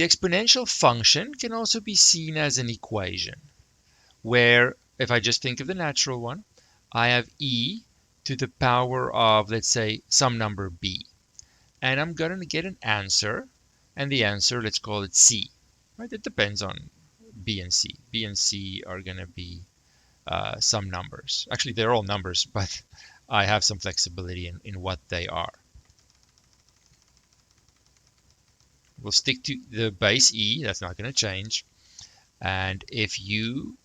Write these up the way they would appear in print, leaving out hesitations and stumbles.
The exponential function can also be seen as an equation, where if I just think of the natural one, I have e to the power of, let's say, some number b. And I'm going to get an answer, and the answer, let's call it c. Right? It depends on b and c. B and c are going to be some numbers. Actually, they're all numbers, but I have some flexibility in what they are. We'll stick to the base e. That's not going to change. And if you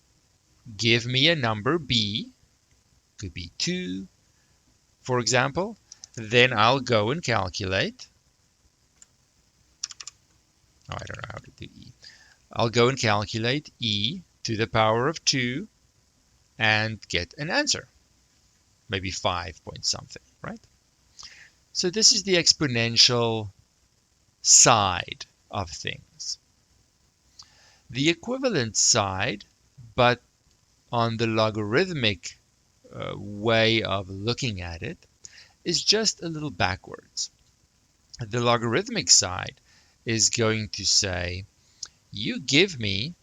give me a number b, could be 2, for example, then I'll go and calculate. Oh, I don't know how to do e. I'll go and calculate e to the power of 2 and get an answer. Maybe 5 point something, right? So this is the exponential side of things. The equivalent side, but on the logarithmic way of looking at it, is just a little backwards. The logarithmic side is going to say, you give me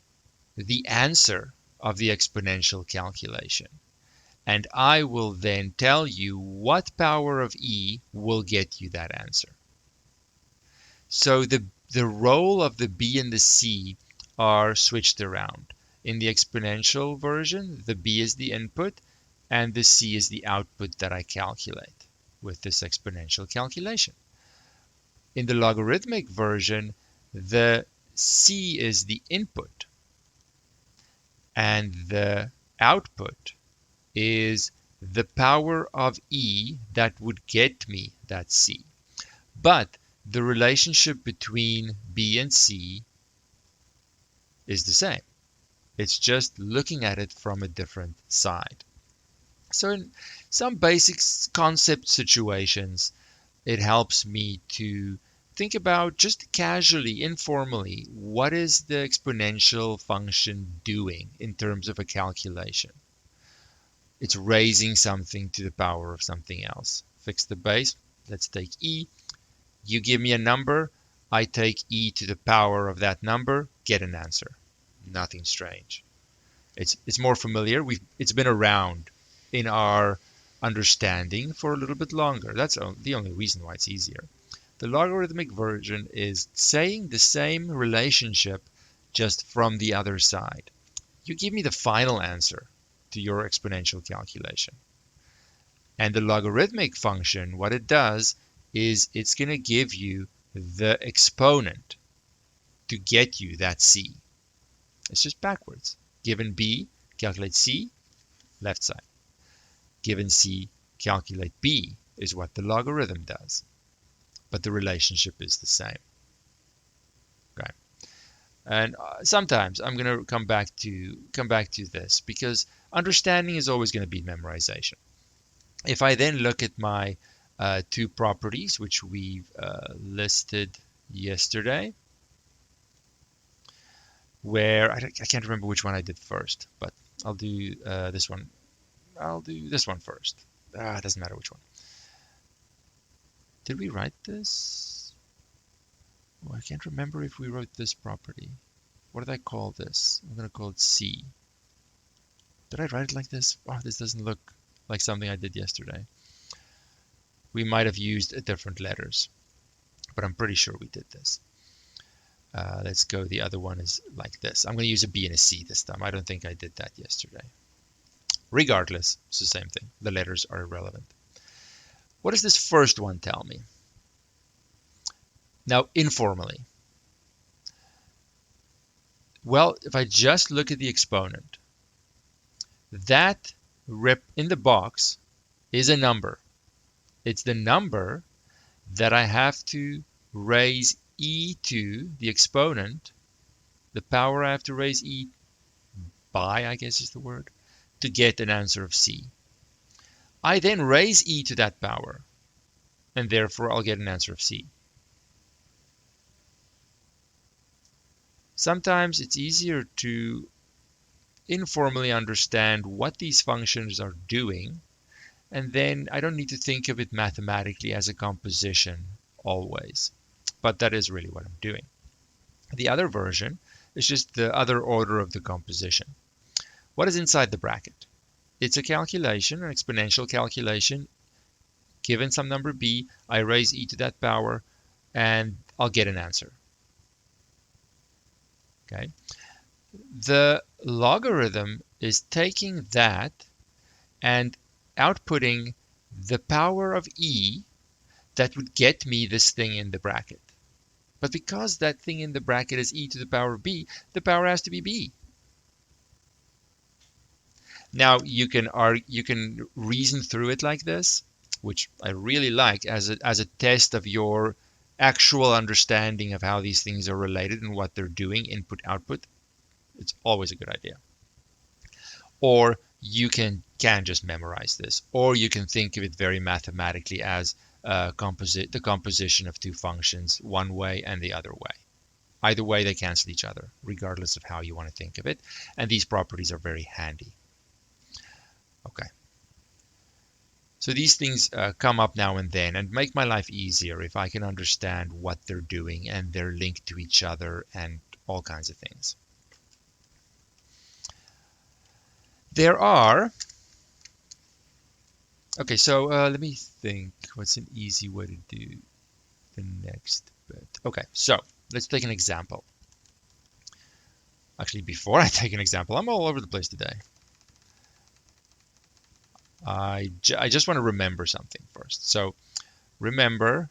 the answer of the exponential calculation, and I will then tell you what power of e will get you that answer. So the role of the b and the c are switched around. In the exponential version, the b is the input, and the c is the output that I calculate with this exponential calculation. In the logarithmic version, the c is the input, and the output is the power of e that would get me that c. But the relationship between b and c is the same. It's just looking at it from a different side. So in some basic concept situations, it helps me to think about just casually, informally, what is the exponential function doing in terms of a calculation? It's raising something to the power of something else. Fix the base. Let's take e. You give me a number, I take e to the power of that number, get an answer. Nothing strange. It's more familiar. It's been around in our understanding for a little bit longer. That's the only reason why it's easier. The logarithmic version is saying the same relationship just from the other side. You give me the final answer to your exponential calculation. And the logarithmic function, what it does is it's going to give you the exponent to get you that c. It's just backwards. Given b, calculate c, left side. Given c, calculate b is what the logarithm does. But the relationship is the same. Okay. And sometimes I'm going to come back to this because understanding is always going to beat memorization. If I then look at my two properties, which we've listed yesterday, where I can't remember which one I did first, but I'll do this one. I'll do this one first. It doesn't matter which one. Did we write this? Oh, I can't remember if we wrote this property. What did I call this? I'm going to call it C. Did I write it like this? Oh, this doesn't look like something I did yesterday. We might have used different letters, but I'm pretty sure we did this. Let's go. The other one is like this. I'm going to use a B and a C this time. I don't think I did that yesterday. Regardless, it's the same thing. The letters are irrelevant. What does this first one tell me? Now, informally. Well, if I just look at the exponent, that rip in the box is a number. It's the number that I have to raise e to, the exponent, the power I have to raise e by, I guess is the word, to get an answer of c. I then raise e to that power, and therefore I'll get an answer of c. Sometimes it's easier to informally understand what these functions are doing, and then I don't need to think of it mathematically as a composition always. But that is really what I'm doing. The other version is just the other order of the composition. What is inside the bracket? It's a calculation, an exponential calculation. Given some number b, I raise e to that power, and I'll get an answer. Okay. The logarithm is taking that and outputting the power of e that would get me this thing in the bracket. But because that thing in the bracket is e to the power of b, the power has to be b. Now you can reason through it like this, which I really like as a test of your actual understanding of how these things are related and what they're doing, input output. It's always a good idea. Or you can just memorize this, or you can think of it very mathematically as the composition of two functions, one way and the other way. Either way, they cancel each other, regardless of how you want to think of it. And these properties are very handy. Okay. So these things come up now and then and make my life easier if I can understand what they're doing and they're linked to each other and all kinds of things. There are, okay, so let me think, what's an easy way to do the next bit? Okay, so let's take an example. Actually, before I take an example, I'm all over the place today. I just want to remember something first. So remember,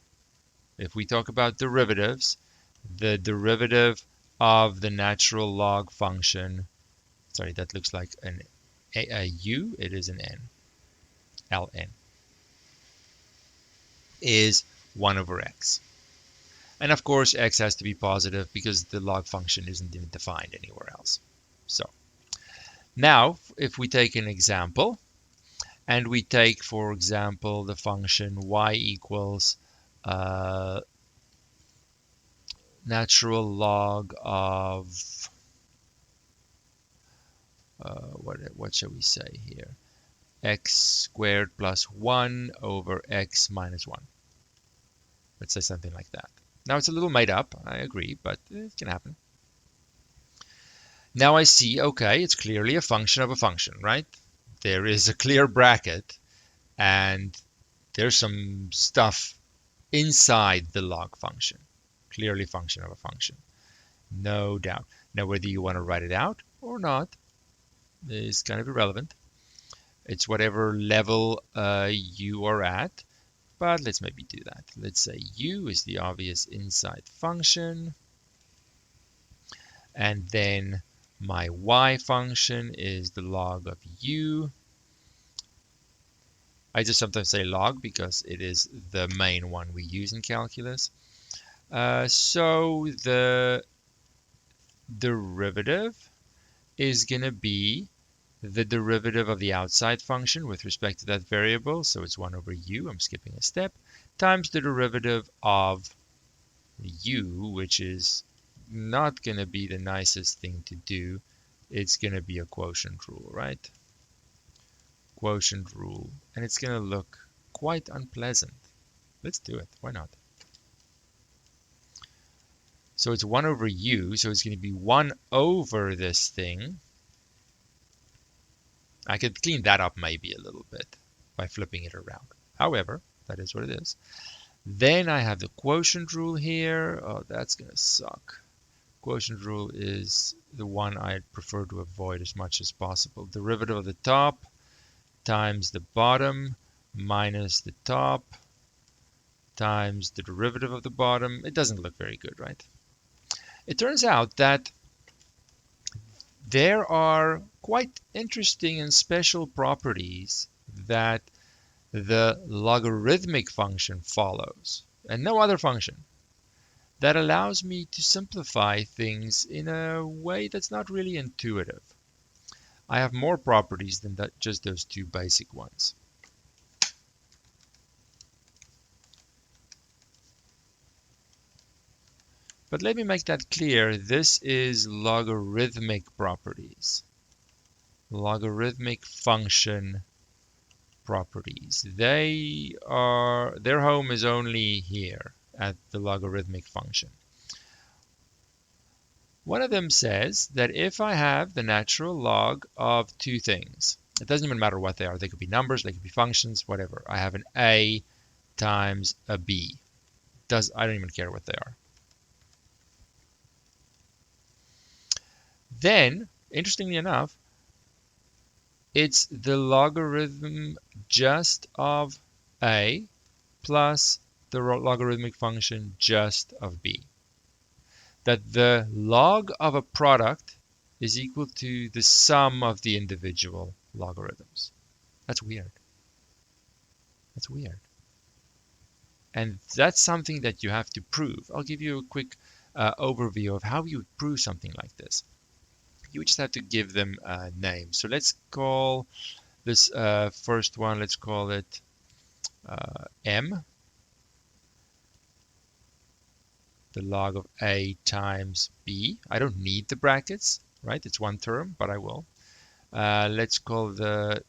if we talk about derivatives, the derivative of the natural log function, sorry, that looks like a u, it is an n, ln, is 1 over x. And of course, x has to be positive because the log function isn't defined anywhere else. So now, if we take an example, and we take, for example, the function y equals natural log of, what shall we say here? X squared plus 1 over x minus 1. Let's say something like that. Now it's a little made up, I agree, but it can happen. Now I see, okay, it's clearly a function of a function, right? There is a clear bracket, and there's some stuff inside the log function. Clearly function of a function. No doubt. Now whether you want to write it out or not is kind of irrelevant. It's whatever level you are at, but let's maybe do that. Let's say u is the obvious inside function, and then my y function is the log of u. I just sometimes say log because it is the main one we use in calculus. So the derivative is going to be the derivative of the outside function with respect to that variable, so it's 1 over u, I'm skipping a step, times the derivative of u, which is not going to be the nicest thing to do. It's going to be a quotient rule, right? Quotient rule, and it's going to look quite unpleasant. Let's do it, why not? So it's 1 over u, so it's going to be 1 over this thing. I could clean that up maybe a little bit by flipping it around. However, that is what it is. Then I have the quotient rule here. Oh, that's going to suck. Quotient rule is the one I prefer to avoid as much as possible. Derivative of the top times the bottom minus the top times the derivative of the bottom. It doesn't look very good, right? It turns out that there are quite interesting and special properties that the logarithmic function follows, and no other function, that allows me to simplify things in a way that's not really intuitive. I have more properties than that, just those two basic ones. But let me make that clear. This is logarithmic properties. Logarithmic function properties. Their home is only here at the logarithmic function. One of them says that if I have the natural log of two things, it doesn't even matter what they are. They could be numbers, they could be functions, whatever. I have an a times a b. I don't even care what they are. Then, interestingly enough, it's the logarithm just of a plus the logarithmic function just of b. That the log of a product is equal to the sum of the individual logarithms. That's weird. That's weird. And that's something that you have to prove. I'll give you a quick overview of how you would prove something like this. You just have to give them names. So let's call this first one, let's call it m, the log of a times b. I don't need the brackets, right? It's one term, but I will. Let's call the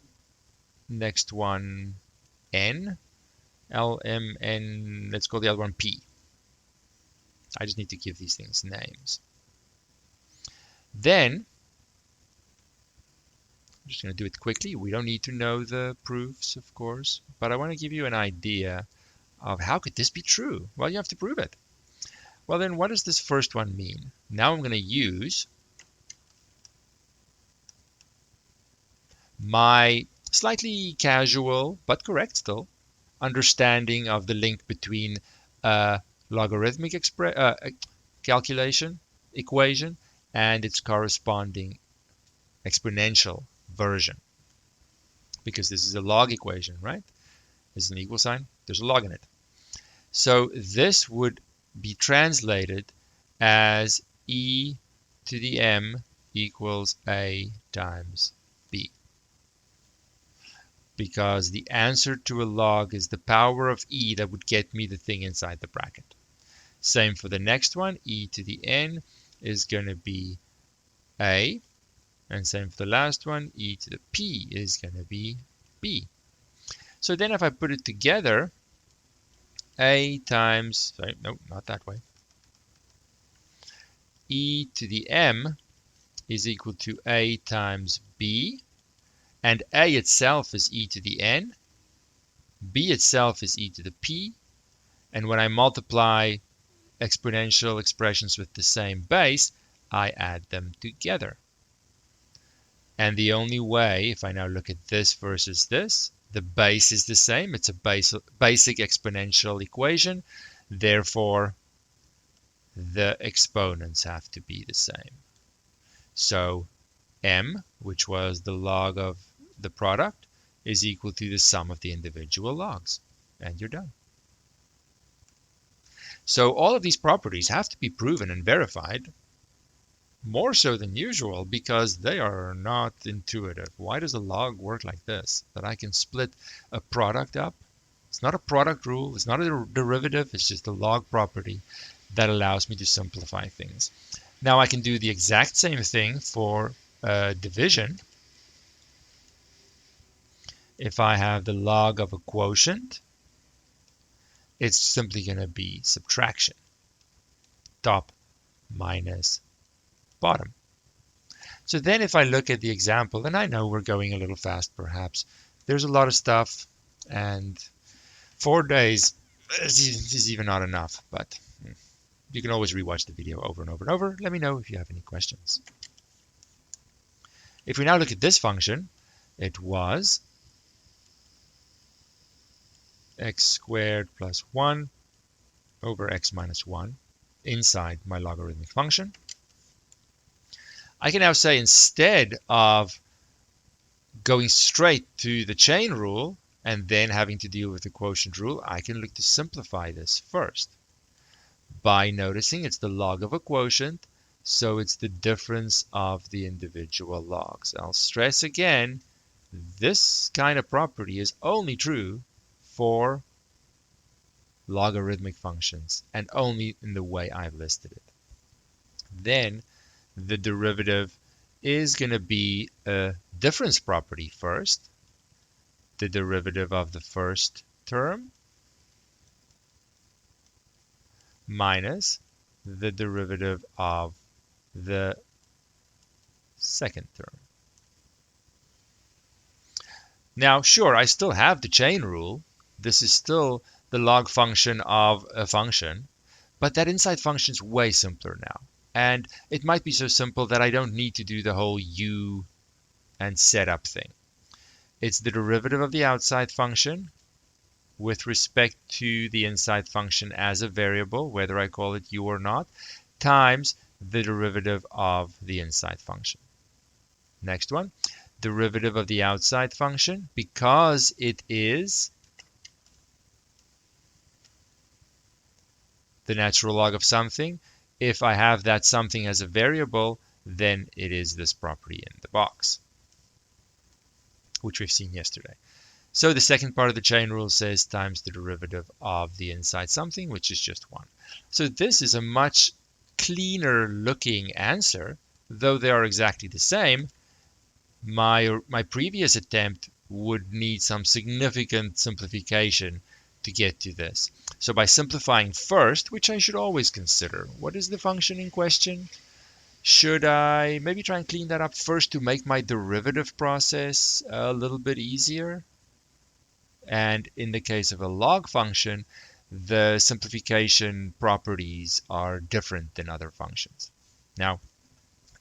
next one n, l, m, n. Let's call the other one p. I just need to give these things names. Then, I'm just going to do it quickly. We don't need to know the proofs, of course, but I want to give you an idea of how could this be true? Well, you have to prove it. Well, then what does this first one mean? Now I'm going to use my slightly casual, but correct still, understanding of the link between a logarithmic calculation equation and its corresponding exponential version. Because this is a log equation, right? This is an equal sign. There's a log in it. So this would be translated as e to the m equals a times b. Because the answer to a log is the power of e that would get me the thing inside the bracket. Same for the next one. E to the n is going to be a. And same for the last one. E to the p is going to be b. So then if I put it together, a times, sorry, no, not that way. E to the m is equal to a times b. And a itself is e to the n. B itself is e to the p. And when I multiply exponential expressions with the same base, I add them together. And the only way, if I now look at this versus this, the base is the same. It's a basic exponential equation. Therefore, the exponents have to be the same. So m, which was the log of the product, is equal to the sum of the individual logs. And you're done. So all of these properties have to be proven and verified, more so than usual, because they are not intuitive. Why does a log work like this? That I can split a product up? It's not a product rule. It's not a derivative. It's just a log property that allows me to simplify things. Now I can do the exact same thing for division. If I have the log of a quotient, it's simply going to be subtraction. Top minus bottom. So then if I look at the example, and I know we're going a little fast perhaps, there's a lot of stuff, and 4 days is even not enough, but you can always rewatch the video over and over and over. Let me know if you have any questions. If we now look at this function, it was x squared plus 1 over x minus 1 inside my logarithmic function. I can now say, instead of going straight to the chain rule and then having to deal with the quotient rule, I can look to simplify this first by noticing it's the log of a quotient, so it's the difference of the individual logs. I'll stress again, this kind of property is only true for logarithmic functions and only in the way I've listed it. Then the derivative is going to be a difference property first, the derivative of the first term minus the derivative of the second term. Now, sure, I still have the chain rule. This is still the log function of a function, but that inside function is way simpler now. And it might be so simple that I don't need to do the whole u and setup thing. It's the derivative of the outside function with respect to the inside function as a variable, whether I call it u or not, times the derivative of the inside function. Next one, derivative of the outside function, because it is the natural log of something. If I have that something as a variable, then it is this property in the box, which we've seen yesterday. So the second part of the chain rule says times the derivative of the inside something, which is just 1. So this is a much cleaner looking answer, though they are exactly the same. My previous attempt would need some significant simplification to get to this. So by simplifying first, which I should always consider, what is the function in question? Should I maybe try and clean that up first to make my derivative process a little bit easier? And in the case of a log function, the simplification properties are different than other functions. Now,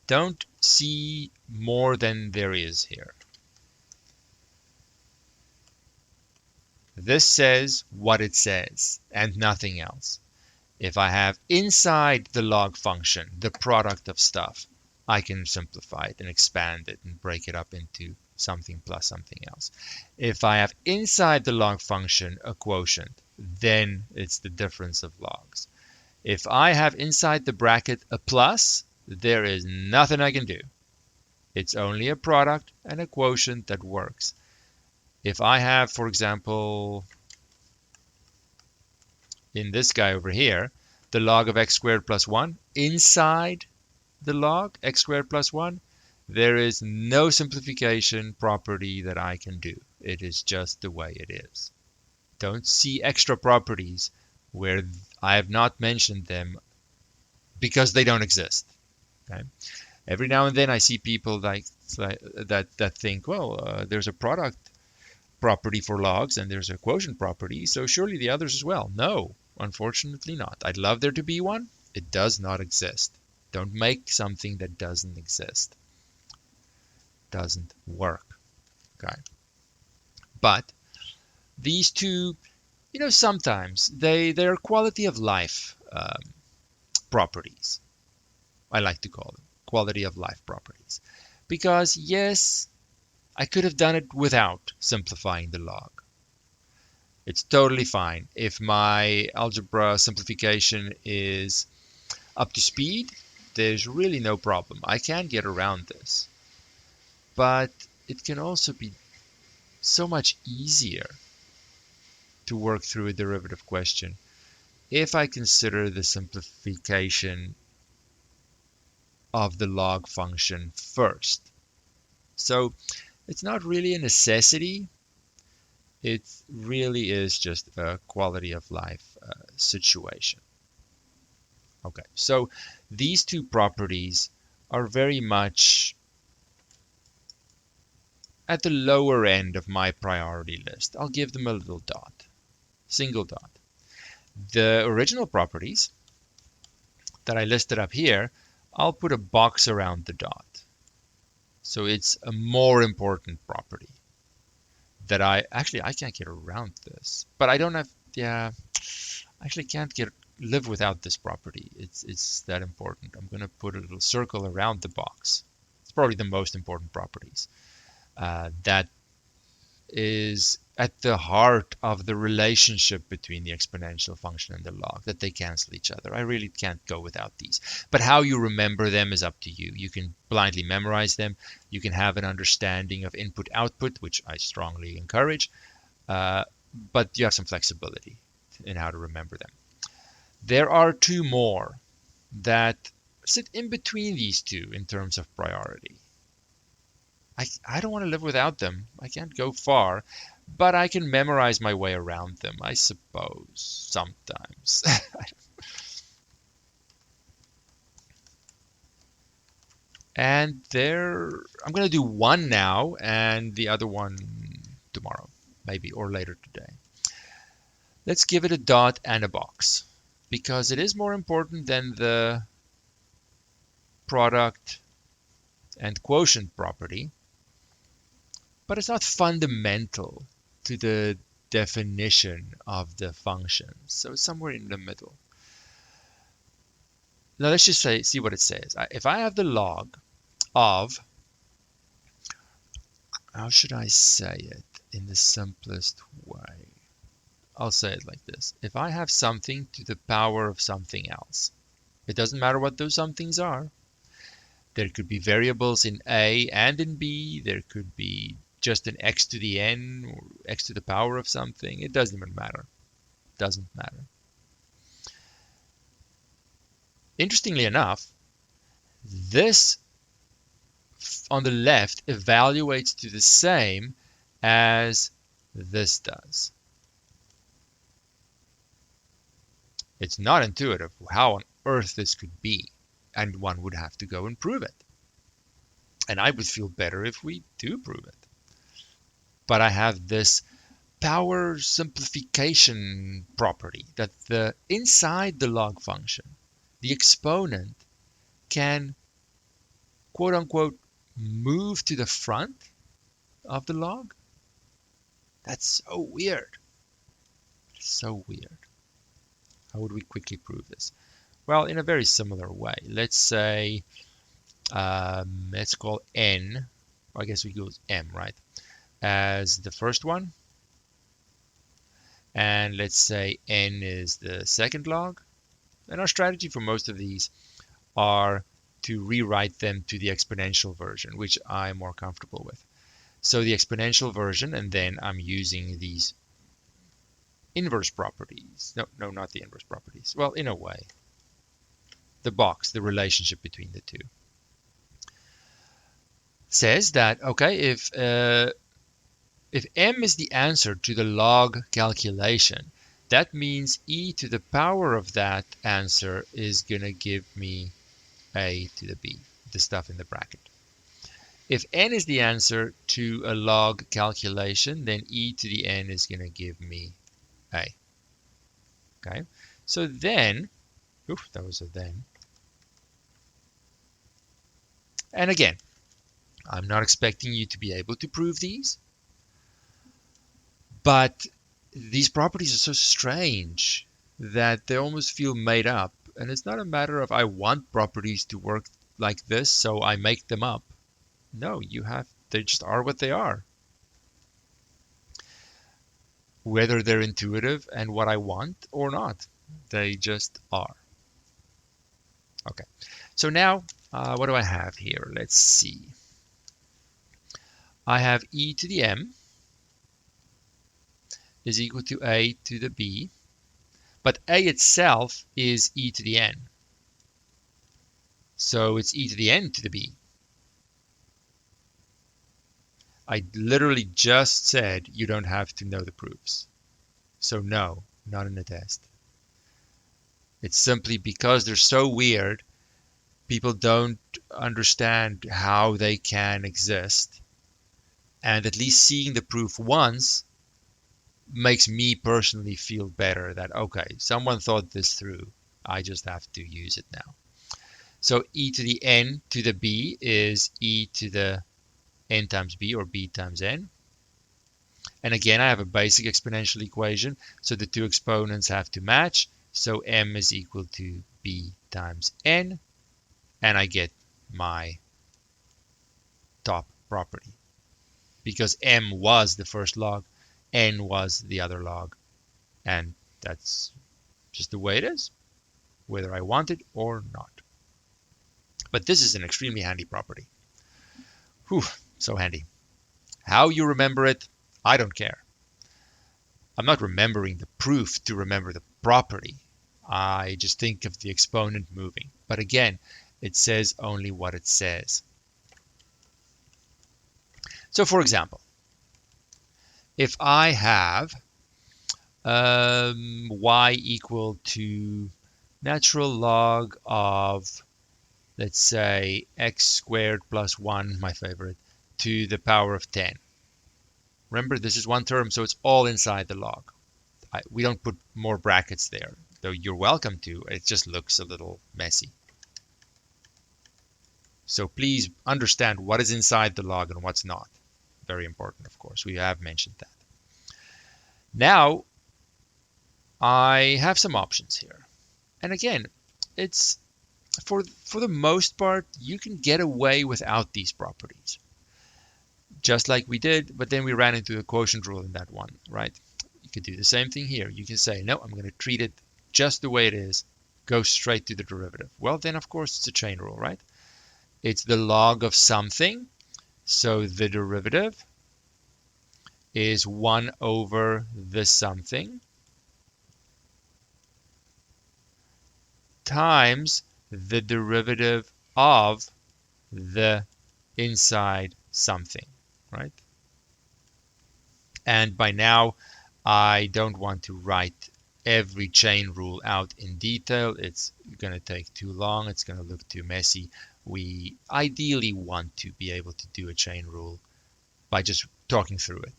don't see more than there is here. This says what it says and nothing else. If I have inside the log function the product of stuff, I can simplify it and expand it and break it up into something plus something else. If I have inside the log function a quotient, then it's the difference of logs. If I have inside the bracket a plus, there is nothing I can do. It's only a product and a quotient that works. If I have, for example, in this guy over here, the log of x squared plus 1, inside the log, x squared plus 1, there is no simplification property that I can do. It is just the way it is. Don't see extra properties where I have not mentioned them because they don't exist. Okay? Every now and then I see people that think, well, there's a product property for logs and there's a quotient property, so surely the others as well. No, unfortunately not. I'd love there to be one. It does not exist. Don't make something that doesn't exist. Doesn't work. Okay. But these two, sometimes they're quality of life properties. I like to call them quality of life properties. Because yes, I could have done it without simplifying the log. It's totally fine. If my algebra simplification is up to speed, there's really no problem. I can get around this. But it can also be so much easier to work through a derivative question if I consider the simplification of the log function first. So it's not really a necessity. It really is just a quality of life situation. Okay, so these two properties are very much at the lower end of my priority list. I'll give them a little dot, single dot. The original properties that I listed up here, I'll put a box around the dot. So it's a more important property that I can't get around this, but I don't have, I actually can't live without this property. It's that important. I'm going to put a little circle around the box. It's probably the most important properties. That is at the heart of the relationship between the exponential function and the log, that they cancel each other. I really can't go without these. But how you remember them is up to you. You can blindly memorize them. You can have an understanding of input-output, which I strongly encourage, but you have some flexibility in how to remember them. There are two more that sit in between these two in terms of priority. I don't want to live without them. I can't go far, but I can memorize my way around them, I suppose, sometimes. And I'm going to do one now and the other one tomorrow, maybe, or later today. Let's give it a dot and a box because it is more important than the product and quotient property, but it's not fundamental to the definition of the function. So it's somewhere in the middle. Now let's just see what it says. If I have the log of, how should I say it in the simplest way? I'll say it like this. If I have something to the power of something else, it doesn't matter what those somethings are. There could be variables in A and in B. There could be just an x to the n or x to the power of something. It doesn't even matter. Doesn't matter. Interestingly enough, this on the left evaluates to the same as this does. It's not intuitive how on earth this could be, and one would have to go and prove it. And I would feel better if we do prove it. But I have this power simplification property that inside the log function, the exponent can, quote unquote, move to the front of the log. That's so weird. So weird. How would we quickly prove this? Well, in a very similar way. Let's say, let's call n, I guess we use m, right, as the first one. And let's say n is the second log. And our strategy for most of these are to rewrite them to the exponential version, which I'm more comfortable with. So the exponential version, and then I'm using these inverse properties. No, not the inverse properties. Well, in a way. The box, the relationship between the two, says that, okay, if m is the answer to the log calculation, that means e to the power of that answer is going to give me a to the b, the stuff in the bracket. If n is the answer to a log calculation, then e to the n is going to give me a. Okay, so then, oof, that was a then. And again, I'm not expecting you to be able to prove these, but these properties are so strange that they almost feel made up. And it's not a matter of I want properties to work like this, so I make them up. No, they just are what they are. Whether they're intuitive and what I want or not, they just are. Okay, so now what do I have here? Let's see. I have e to the m is equal to a to the b, but a itself is e to the n. So it's e to the n to the b. I literally just said you don't have to know the proofs. So no, not in the test. It's simply because they're so weird, people don't understand how they can exist. And at least seeing the proof once makes me personally feel better that, okay, someone thought this through. I just have to use it now. So e to the n to the b is e to the n times b, or b times n. And again, I have a basic exponential equation, so the two exponents have to match. So m is equal to b times n, and I get my top property. Because m was the first log, n was the other log, and that's just the way it is, whether I want it or not. But this is an extremely handy property. Whew, so handy. How you remember it, I don't care. I'm not remembering the proof to remember the property. I just think of the exponent moving. But again, it says only what it says. So for example, if I have y equal to natural log of let's say x squared plus 1, my favorite, to the power of 10. Remember, this is one term, so it's all inside the log. We don't put more brackets there, though you're welcome to. It just looks a little messy. So please understand what is inside the log and what's not. Very important, of course. We have mentioned that. Now, I have some options here. And again, it's for the most part, you can get away without these properties. Just like we did, but then we ran into the quotient rule in that one, right? You could do the same thing here. You can say, no, I'm going to treat it just the way it is, go straight to the derivative. Well, then, of course, it's a chain rule, right? It's the log of something, so the derivative is 1 over the something times the derivative of the inside something, right? And by now, I don't want to write every chain rule out in detail. It's going to take too long. It's going to look too messy. We ideally want to be able to do a chain rule by just talking through it.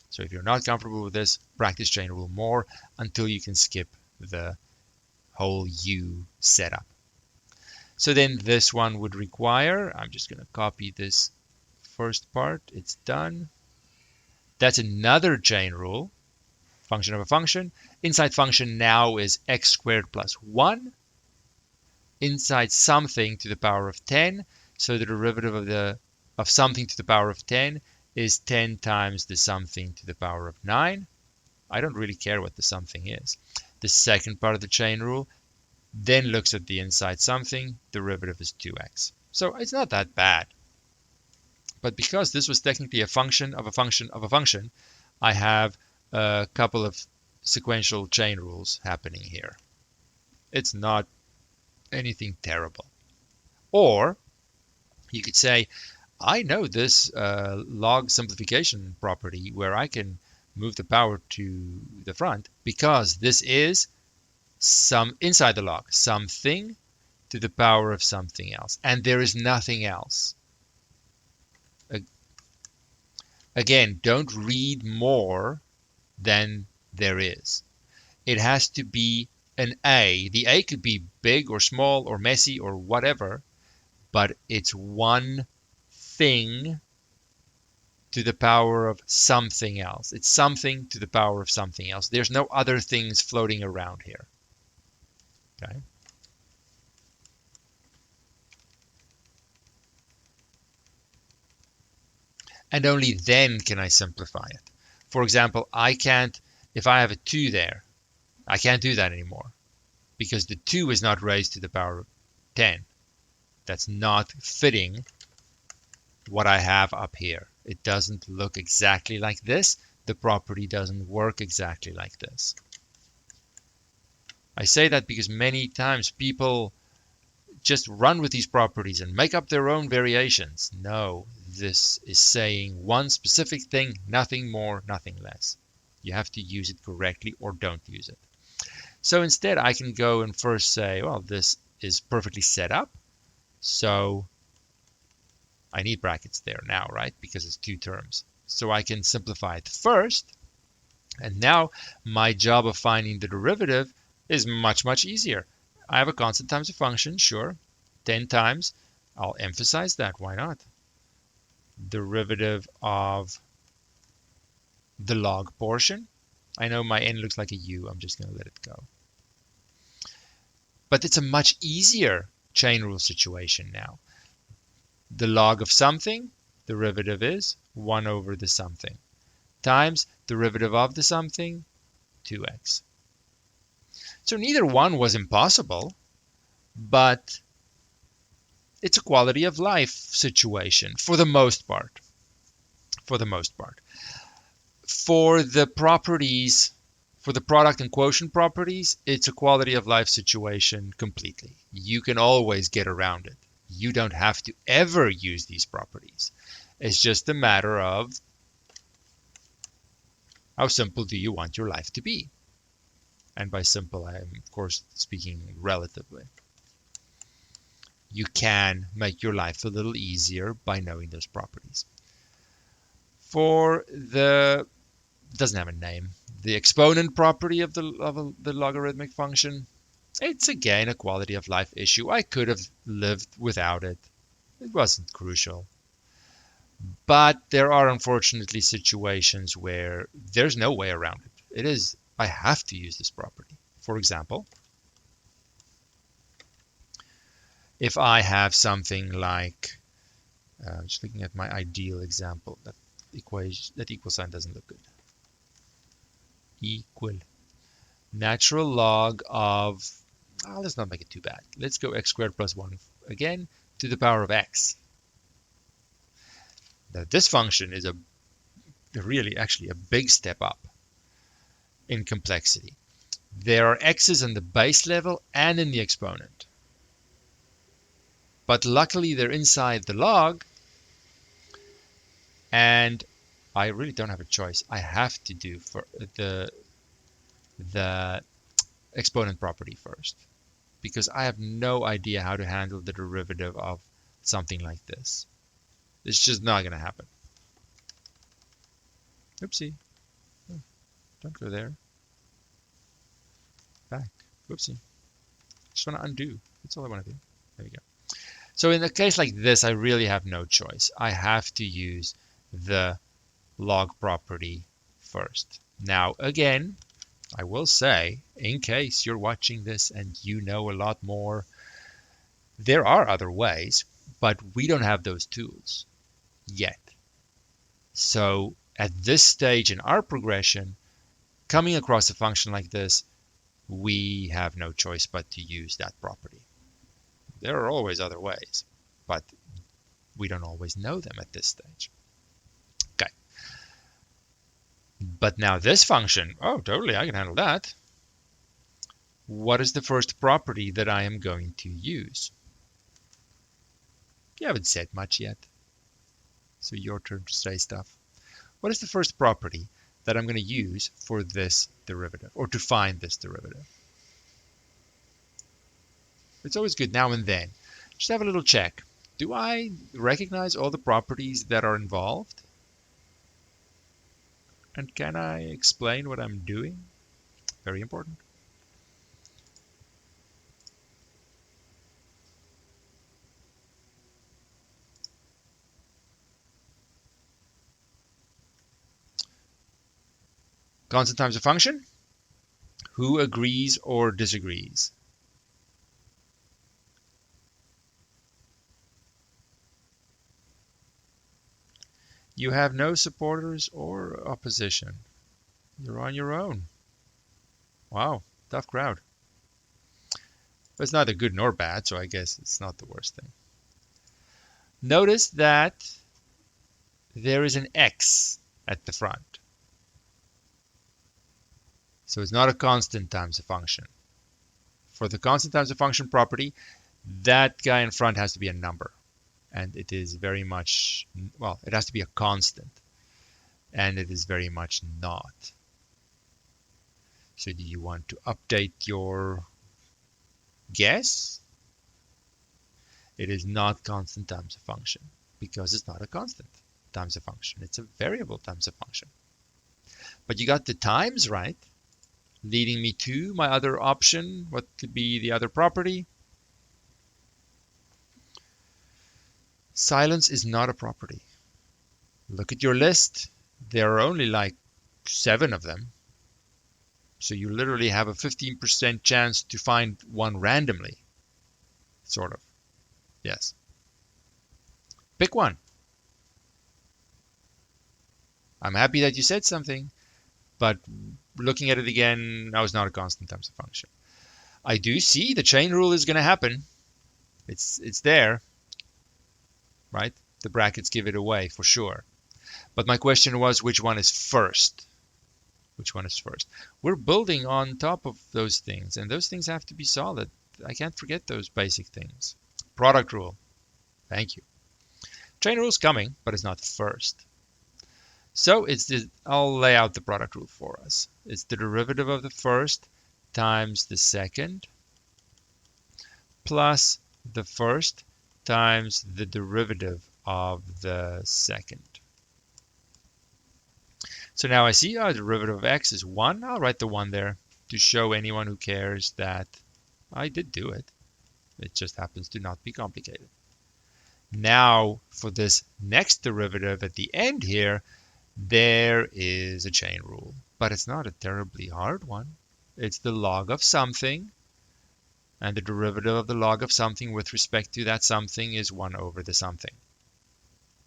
So if you're not comfortable with this, practice chain rule more until you can skip the whole U setup. So then this one would require, I'm just going to copy this first part. It's done. That's another chain rule. Function of a function. Inside function now is x squared plus 1. Inside something to the power of 10. So the derivative of something to the power of 10 is 10 times the something to the power of 9. I don't really care what the something is. The second part of the chain rule then looks at the inside something. Derivative is 2x. So it's not that bad. But because this was technically a function of a function of a function, I have a couple of sequential chain rules happening here. It's not anything terrible. Or you could say, I know this log simplification property where I can move the power to the front because this is some inside the log, something to the power of something else. And there is nothing else. Again, don't read more than there is. It has to be an A. The A could be big or small or messy or whatever, but it's one thing to the power of something else. It's something to the power of something else. There's no other things floating around here. Okay. And only then can I simplify it. For example, I can't, if I have a 2 there, I can't do that anymore because the 2 is not raised to the power of 10. That's not fitting what I have up here. It doesn't look exactly like this. The property doesn't work exactly like this. I say that because many times people just run with these properties and make up their own variations. No, this is saying one specific thing, nothing more, nothing less. You have to use it correctly or don't use it. So instead, I can go and first say, well, this is perfectly set up. So I need brackets there now, right? Because it's 2 terms. So I can simplify it first. And now my job of finding the derivative is much, much easier. I have a constant times a function, sure. 10 times. I'll emphasize that. Why not? Derivative of the log portion. I know my n looks like a u. I'm just going to let it go. But it's a much easier chain rule situation now. The log of something, derivative is 1 over the something, times derivative of the something, 2x. So neither one was impossible, but it's a quality of life situation for the most part. For the most part. For the properties, for the product and quotient properties, it's a quality of life situation completely. You can always get around it. You don't have to ever use these properties. It's just a matter of how simple do you want your life to be? And by simple, I am, of course, speaking relatively. you can make your life a little easier by knowing those properties. For the, doesn't have a name, the exponent property of the logarithmic function, it's again a quality of life issue. I could have lived without it. It wasn't crucial. But there are unfortunately situations where there's no way around it. It is, I have to use this property. For example, if I have something like, just looking at my ideal example, that equal sign doesn't look good. Equal. Natural log of, let's not make it too bad. Let's go x squared plus 1 again to the power of x. Now this function is really actually a big step up in complexity. There are x's in the base level and in the exponent. But luckily they're inside the log, and I really don't have a choice. I have to do for the exponent property first, because I have no idea how to handle the derivative of something like this. It's just not going to happen. Oopsie. Oh, don't go there. Back. Whoopsie. Just want to undo. That's all I want to do. There we go. So in a case like this, I really have no choice. I have to use the log property first. Now, again, I will say, in case you're watching this and you know a lot more, there are other ways, but we don't have those tools yet. So at this stage in our progression, coming across a function like this, we have no choice but to use that property. There are always other ways, but we don't always know them at this stage. Okay. But now this function, oh, totally, I can handle that. What is the first property that I am going to use? You haven't said much yet, so your turn to say stuff. What is the first property that I'm going to use for this derivative, or to find this derivative? It's always good now and then. Just have a little check. Do I recognize all the properties that are involved? And can I explain what I'm doing? Very important. Constant times a function. Who agrees or disagrees? You have no supporters or opposition. You're on your own. Wow, tough crowd. But it's neither good nor bad, so I guess it's not the worst thing. Notice that there is an x at the front. So it's not a constant times a function. For the constant times a function property, that guy in front has to be a number. And it is very much, well, it has to be a constant. And it is very much not. So do you want to update your guess? It is not constant times a function, because it's not a constant times a function. It's a variable times a function. But you got the times right, leading me to my other option. What could be the other property? Silence is not a property. Look at your list. There are only like 7 of them. So you literally have a 15% chance to find one randomly. Sort of. Yes. Pick one. I'm happy that you said something, but looking at it again, now it's not a constant times a function. I do see the chain rule is going to happen. It's there. Right? The brackets give it away for sure. But my question was, which one is first? Which one is first? We're building on top of those things, and those things have to be solid. I can't forget those basic things. Product rule. Thank you. Chain rule's coming, but it's not first. So I'll lay out the product rule for us. It's the derivative of the first times the second plus the first times the derivative of the second. So now I see the derivative of x is 1. I'll write the 1 there to show anyone who cares that I did do it. It just happens to not be complicated. Now, for this next derivative at the end here, there is a chain rule, but it's not a terribly hard one. It's the log of something, and the derivative of the log of something with respect to that something is 1 over the something.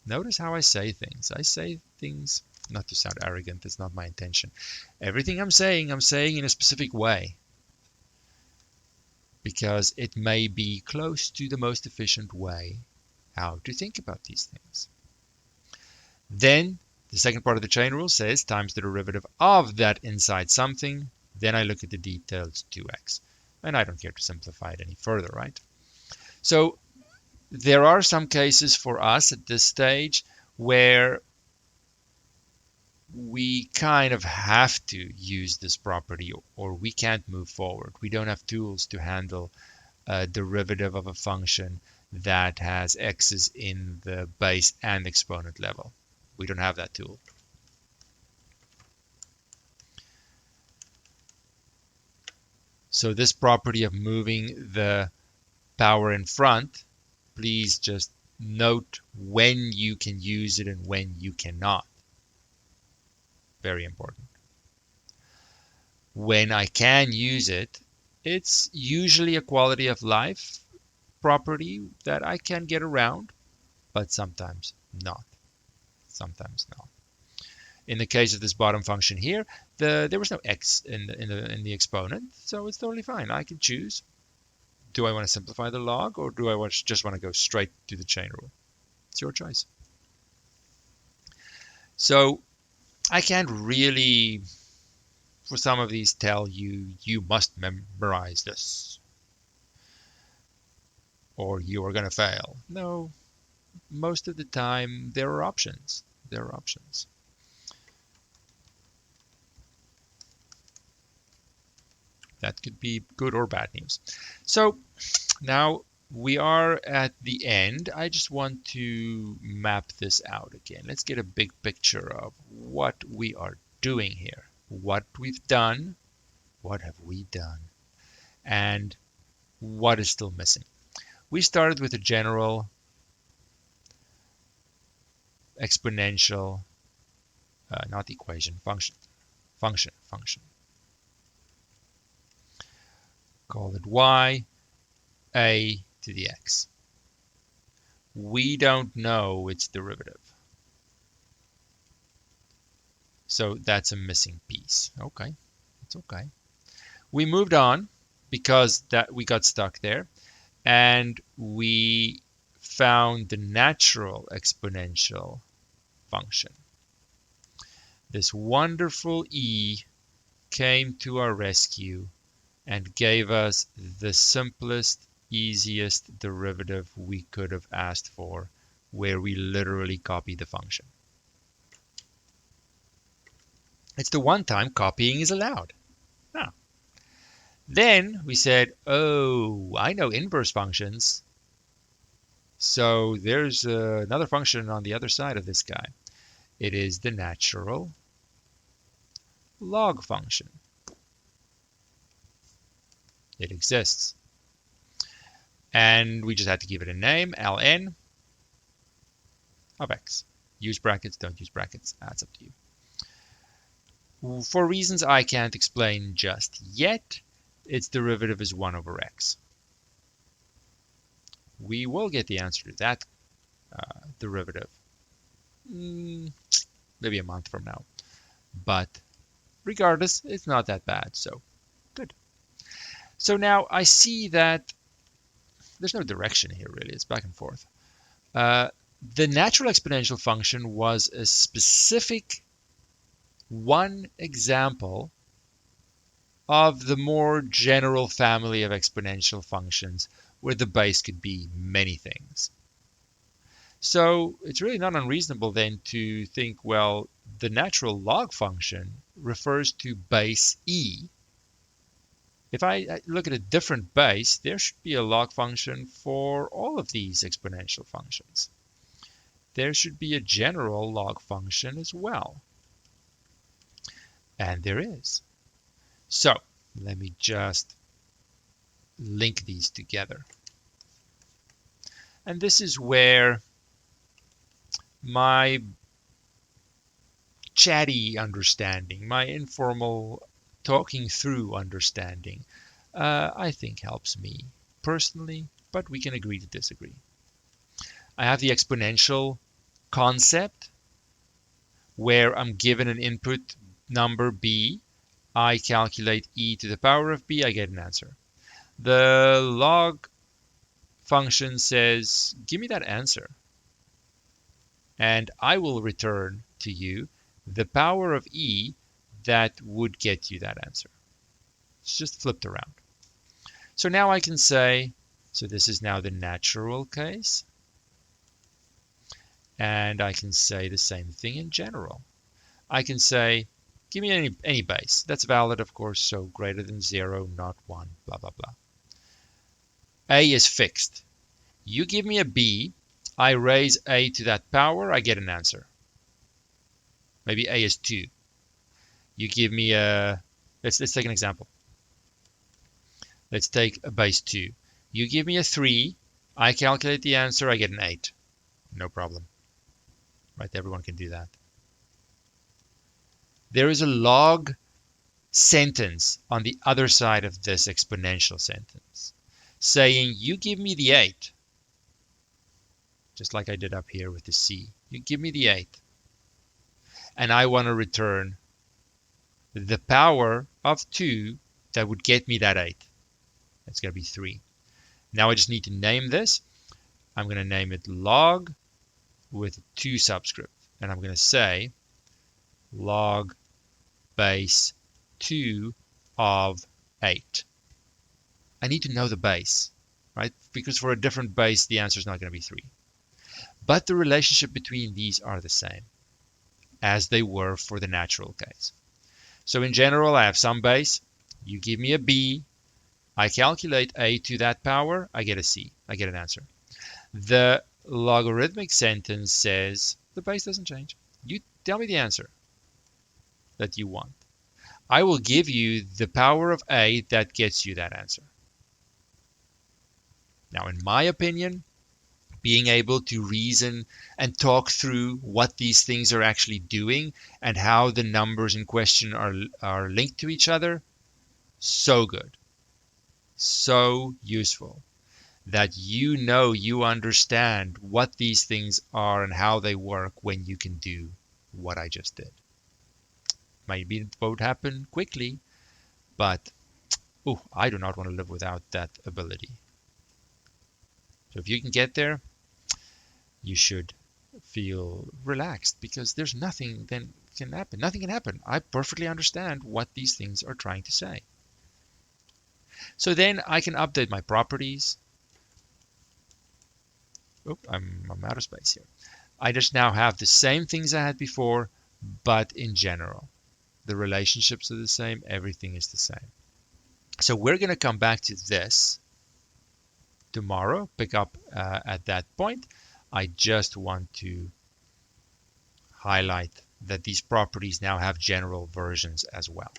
Notice how I say things. I say things not to sound arrogant. It's not my intention. Everything I'm saying in a specific way, because it may be close to the most efficient way how to think about these things. Then the second part of the chain rule says times the derivative of that inside something. Then I look at the details 2x. And I don't care to simplify it any further, right? So there are some cases for us at this stage where we kind of have to use this property or we can't move forward. We don't have tools to handle a derivative of a function that has x's in the base and exponent level. We don't have that tool. So this property of moving the power in front, please just note when you can use it and when you cannot. Very important. When I can use it, it's usually a quality of life property that I can get around, but sometimes not. Sometimes not. In the case of this bottom function here, there was no x in the exponent, so it's totally fine. I can choose. Do I want to simplify the log, or do I just want to go straight to the chain rule? It's your choice. So I can't really, for some of these, tell you must memorize this, or you are going to fail. No, most of the time there are options. There are options. That could be good or bad news. So now we are at the end. I just want to map this out again. Let's get a big picture of what we are doing here, what we've done, what have we done, and what is still missing. We started with a general exponential, not equation, function. Call it y, a to the x. We don't know its derivative. So that's a missing piece. Okay, it's okay. We moved on because we got stuck there, and we found the natural exponential function. This wonderful e came to our rescue and gave us the simplest, easiest derivative we could have asked for, where we literally copy the function. It's the one time copying is allowed. Ah. Then we said, oh, I know inverse functions. So there's another function on the other side of this guy. It is the natural log function. It exists. And we just had to give it a name, ln of x. Use brackets, don't use brackets. That's up to you. For reasons I can't explain just yet, its derivative is 1 over x. We will get the answer to that derivative maybe a month from now. But regardless, it's not that bad, so good. So now I see that there's no direction here, really. It's back and forth. The natural exponential function was a specific one example of the more general family of exponential functions where the base could be many things. So it's really not unreasonable then to think, well, the natural log function refers to base e, If I look at a different base, there should be a log function for all of these exponential functions. There should be a general log function as well. And there is. So let me just link these together. And this is where my chatty understanding, my informal talking through understanding, I think helps me personally, but we can agree to disagree. I have the exponential concept where I'm given an input number b, I calculate e to the power of b, I get an answer. The log function says, give me that answer, and I will return to you the power of e that would get you that answer. It's just flipped around. So now I can say, so this is now the natural case, and I can say the same thing in general. I can say, give me any base. That's valid, of course, so greater than 0, not 1, blah, blah, blah. A is fixed. You give me a b, I raise a to that power, I get an answer. Maybe a is 2. You give me a, let's take an example. Let's take a base 2. You give me a 3, I calculate the answer, I get an 8. No problem. Right, everyone can do that. There is a log sentence on the other side of this exponential sentence saying, you give me the 8, just like I did up here with the c. You give me the 8, and I want to return the power of 2 that would get me that 8. That's going to be 3. Now I just need to name this. I'm going to name it log with 2 subscript, and I'm going to say log base 2 of 8. I need to know the base, right? Because for a different base, the answer is not going to be 3. But the relationship between these are the same as they were for the natural case. So in general, I have some base. You give me a b. I calculate a to that power. I get a c. I get an answer. The logarithmic sentence says the base doesn't change. You tell me the answer that you want. I will give you the power of a that gets you that answer. Now, in my opinion, being able to reason and talk through what these things are actually doing and how the numbers in question are linked to each other, so good, so useful, that you understand what these things are and how they work when you can do what I just did. Maybe it won't happen quickly, but I do not want to live without that ability. So if you can get there, you should feel relaxed, because there's nothing then can happen. Nothing can happen. I perfectly understand what these things are trying to say. So then I can update my properties. I'm out of space here. I just now have the same things I had before, but in general. The relationships are the same. Everything is the same. So we're going to come back to this tomorrow, pick up at that point. I just want to highlight that these properties now have general versions as well.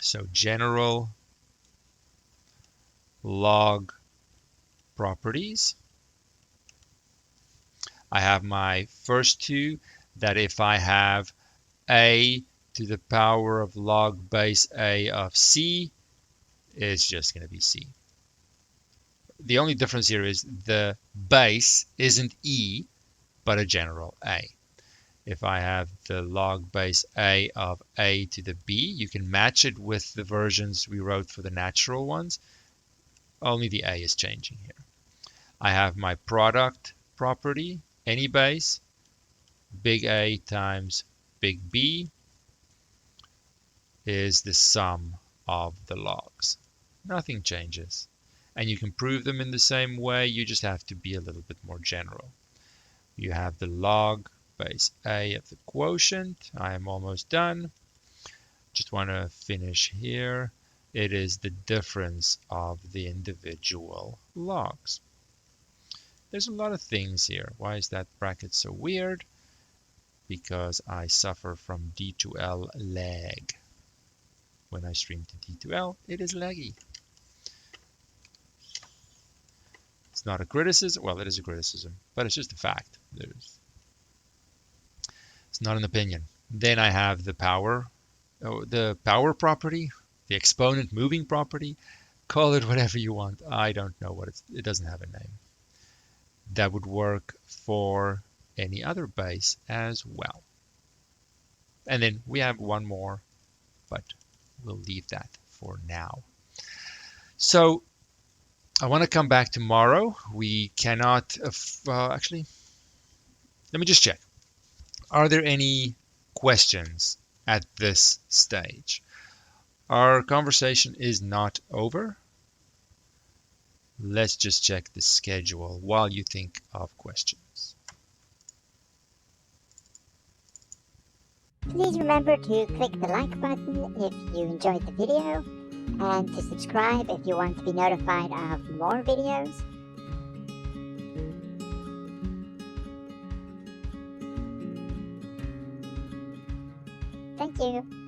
So general log properties. I have my first two, that if I have a to the power of log base a of c, it's just going to be c. The only difference here is the base isn't e, but a general a. If I have the log base a of a to the b, you can match it with the versions we wrote for the natural ones. Only the a is changing here. I have my product property, any base, big A times big B is the sum of the logs. Nothing changes. And you can prove them in the same way, you just have to be a little bit more general. You have the log base A of the quotient. I am almost done. Just want to finish here. It is the difference of the individual logs. There's a lot of things here. Why is that bracket so weird? Because I suffer from D2L lag. When I stream to D2L, it is laggy. It's not a criticism. Well, it is a criticism, but it's just a fact. It's not an opinion. Then I have the power property, the exponent moving property. Call it whatever you want. I don't know what it doesn't have a name. That would work for any other base as well. And then we have one more, but we'll leave that for now. So I want to come back tomorrow. We cannot, actually, let me just check. Are there any questions at this stage? Our conversation is not over. Let's just check the schedule while you think of questions. Please remember to click the like button if you enjoyed the video, and to subscribe if you want to be notified of more videos. Thank you.